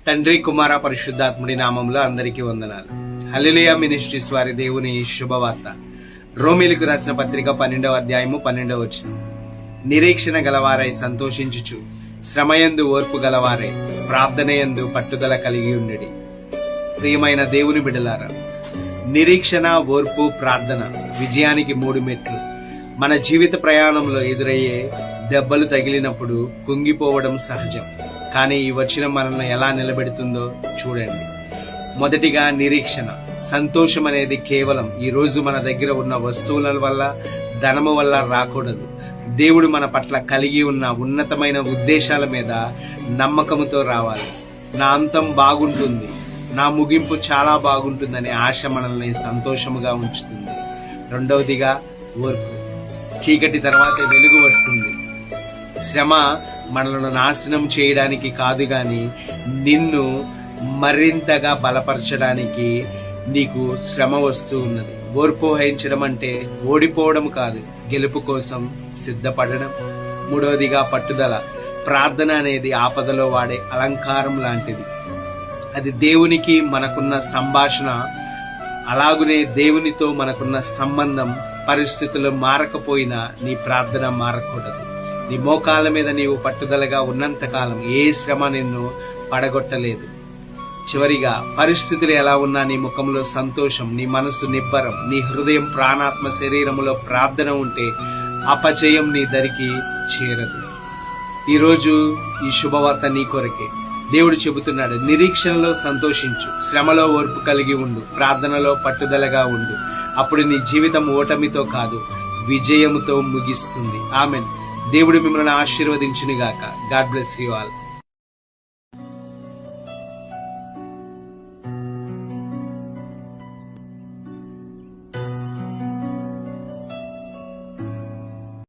తండ్రి, కుమార, పరిశుద్ధాత్ముడి నామంలో అందరికీ వందనాలు. హల్లెలూయా మినిస్ట్రీస్ వారి దేవుని శుభవార్త. రోమీలకు రాసిన పత్రిక 12వ అధ్యాయము 12వ వచనం. నిరీక్షణ గలవారై సంతోషించుచు, శ్రమయందు ఓర్పు గలవారై, ప్రార్థనయందు పట్టుదల కలిగి ఉండడి. ప్రియమైన దేవుని బిడ్డలారా, నిరీక్షణ, ఓర్పు, ప్రార్థన విజయానికి 3 మెట్లు. మన జీవిత ప్రయాణంలో ఎదురయ్యే దెబ్బలు తగిలినప్పుడు కుంగిపోవడం సహజం. కానీ ఈ వచనం మనల్ని ఎలా నిలబెడుతుందో చూడండి. మొదటిగా నిరీక్షణ. సంతోషం అనేది కేవలం ఈ రోజు మన దగ్గర ఉన్న వస్తువుల వల్ల, ధనము వల్ల రాకూడదు. దేవుడు మన పట్ల కలిగి ఉన్న ఉన్నతమైన ఉద్దేశాల మీద నమ్మకముతో రావాలి. నా అంతం బాగుంటుంది, నా ముగింపు చాలా బాగుంటుందనే ఆశ మనల్ని సంతోషముగా ఉంచుతుంది. రెండవదిగా ఓర్పు. చీకటి తర్వాత వెలుగు వస్తుంది. శ్రమ మనలను నాశనం చేయడానికి కాదు గాని నిన్ను మరింతగా బలపరచడానికి నీకు శ్రమ వస్తూ ఉన్నది. ఓర్పు వహించడం అంటే ఓడిపోవడం కాదు, గెలుపు కోసం సిద్ధపడడం. మూడవదిగా పట్టుదల. ప్రార్థన అనేది ఆపదలో వాడే అలంకారం లాంటిది. అది దేవునికి మనకున్న సంభాషణ, అలాగునే దేవునితో మనకున్న సంబంధం. పరిస్థితులు మారకపోయినా నీ ప్రార్థన మారకూడదు. నీ మోకాళ్ళ మీద నీవు పట్టుదలగా ఉన్నంతకాలం ఏ శ్రమ నిన్ను పడగొట్టలేదు. చివరిగా పరిస్థితులు ఎలా ఉన్నా నీ ముఖంలో సంతోషం, నీ మనసు నిబ్బరం, నీ హృదయం, ప్రాణాత్మ, శరీరములో ప్రార్థన ఉంటే అపజయం నీ దరికి చేరదు. ఈరోజు ఈ శుభవార్త నీ కొరకే. దేవుడు చెబుతున్నాడు, నిరీక్షణలో సంతోషించు, శ్రమలో ఓర్పు కలిగి ఉండు, ప్రార్థనలో పట్టుదలగా ఉండు. అప్పుడు నీ జీవితం ఓటమితో కాదు, విజయముతో ముగిస్తుంది. ఆమెన్. దేవుడు మిమ్మల్ని ఆశీర్వదించునుగాక. God bless you all.